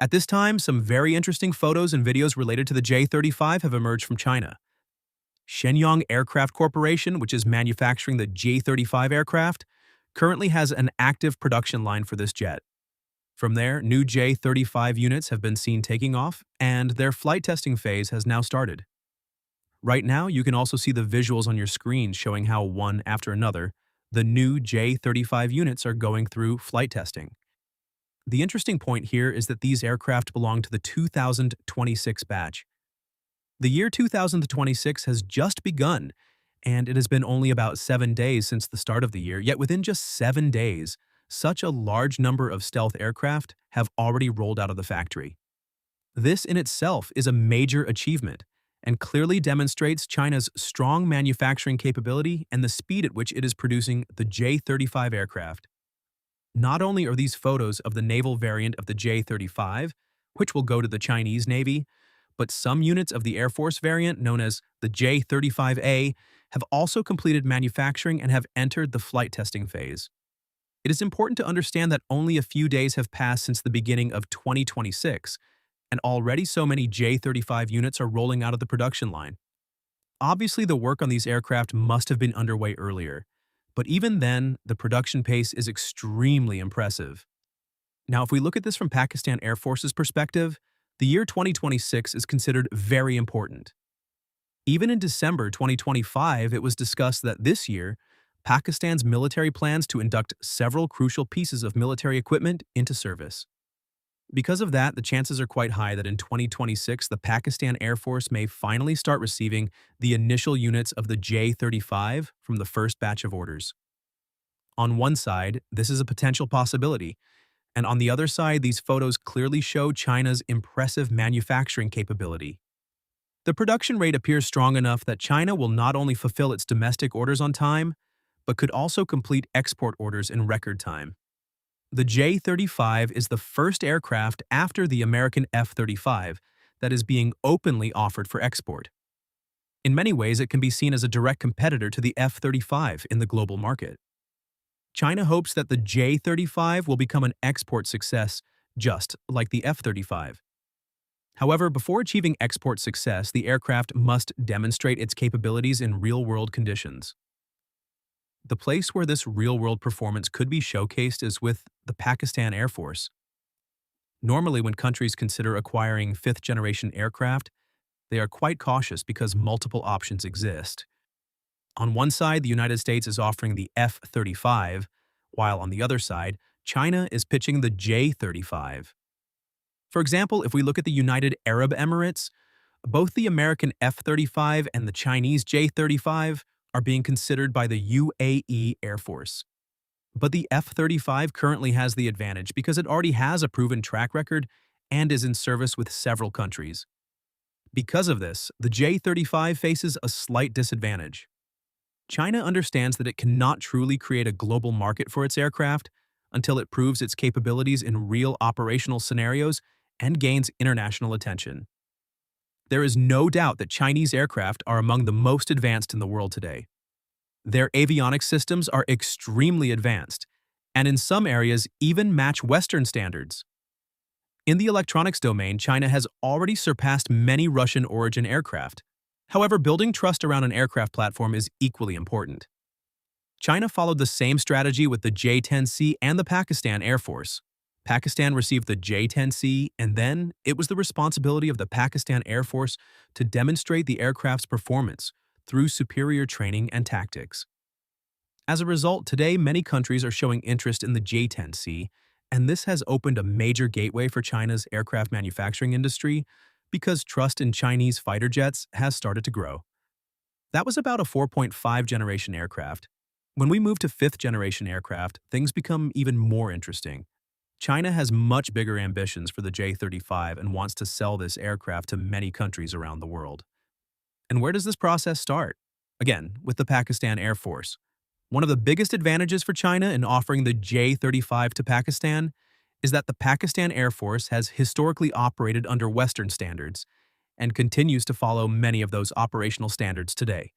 At this time, some very interesting photos and videos related to the J-35 have emerged from China. Shenyang Aircraft Corporation, which is manufacturing the J-35 aircraft, currently has an active production line for this jet. From there, new J-35 units have been seen taking off, and their flight testing phase has now started. Right now, you can also see the visuals on your screen showing how, one after another, the new J-35 units are going through flight testing. The interesting point here is that these aircraft belong to the 2026 batch. The year 2026 has just begun, and it has been only about 7 days since the start of the year, yet within just 7 days, such a large number of stealth aircraft have already rolled out of the factory. This in itself is a major achievement and clearly demonstrates China's strong manufacturing capability and the speed at which it is producing the J-35 aircraft. Not only are these photos of the naval variant of the J-35, which will go to the Chinese Navy, but some units of the Air Force variant, known as the J-35A, have also completed manufacturing and have entered the flight testing phase. It is important to understand that only a few days have passed since the beginning of 2026, and already so many J-35 units are rolling out of the production line. Obviously, the work on these aircraft must have been underway earlier, but even then, the production pace is extremely impressive. Now, if we look at this from Pakistan Air Force's perspective, the year 2026 is considered very important. Even in December 2025, it was discussed that this year, Pakistan's military plans to induct several crucial pieces of military equipment into service. Because of that, the chances are quite high that in 2026, the Pakistan Air Force may finally start receiving the initial units of the J-35 from the first batch of orders. On one side, this is a potential possibility, and on the other side, these photos clearly show China's impressive manufacturing capability. The production rate appears strong enough that China will not only fulfill its domestic orders on time, but could also complete export orders in record time. The J-35 is the first aircraft after the American F-35 that is being openly offered for export. In many ways, it can be seen as a direct competitor to the F-35 in the global market. China hopes that the J-35 will become an export success, just like the F-35. However, before achieving export success, the aircraft must demonstrate its capabilities in real-world conditions. The place where this real-world performance could be showcased is with the Pakistan Air Force. Normally, when countries consider acquiring fifth-generation aircraft, they are quite cautious because multiple options exist. On one side, the United States is offering the F-35, while on the other side, China is pitching the J-35. For example, if we look at the United Arab Emirates, both the American F-35 and the Chinese J-35 are being considered by the UAE Air Force. But the F-35 currently has the advantage because it already has a proven track record and is in service with several countries. Because of this, the J-35 faces a slight disadvantage. China understands that it cannot truly create a global market for its aircraft until it proves its capabilities in real operational scenarios and gains international attention. There is no doubt that Chinese aircraft are among the most advanced in the world today. Their avionics systems are extremely advanced, and in some areas even match Western standards. In the electronics domain, China has already surpassed many Russian-origin aircraft. However, building trust around an aircraft platform is equally important. China followed the same strategy with the J-10C and the Pakistan Air Force. Pakistan received the J-10C, and then it was the responsibility of the Pakistan Air Force to demonstrate the aircraft's performance through superior training and tactics. As a result, today many countries are showing interest in the J-10C, and this has opened a major gateway for China's aircraft manufacturing industry because trust in Chinese fighter jets has started to grow. That was about a 4.5 generation aircraft. When we move to 5th generation aircraft, things become even more interesting. China has much bigger ambitions for the J-35 and wants to sell this aircraft to many countries around the world. And where does this process start? Again, with the Pakistan Air Force. One of the biggest advantages for China in offering the J-35 to Pakistan is that the Pakistan Air Force has historically operated under Western standards and continues to follow many of those operational standards today.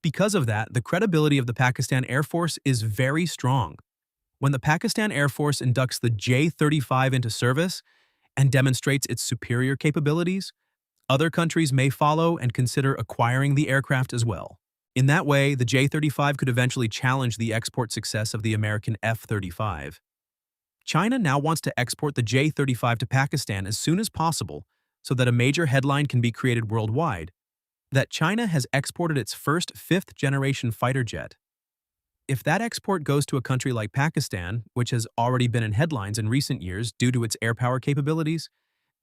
Because of that, the credibility of the Pakistan Air Force is very strong. When the Pakistan Air Force inducts the J-35 into service, and demonstrates its superior capabilities, other countries may follow and consider acquiring the aircraft as well. In that way, the J-35 could eventually challenge the export success of the American F-35. China now wants to export the J-35 to Pakistan as soon as possible so that a major headline can be created worldwide that China has exported its first fifth-generation fighter jet. If that export goes to a country like Pakistan, which has already been in headlines in recent years due to its air power capabilities,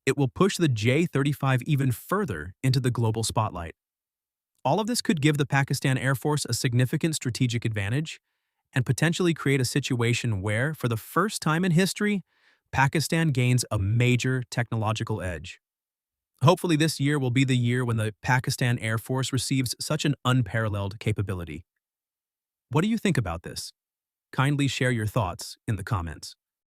it will push the J-35 even further into the global spotlight. All of this could give the Pakistan Air Force a significant strategic advantage and potentially create a situation where, for the first time in history, Pakistan gains a major technological edge. Hopefully this year will be the year when the Pakistan Air Force receives such an unparalleled capability. What do you think about this? Kindly share your thoughts in the comments.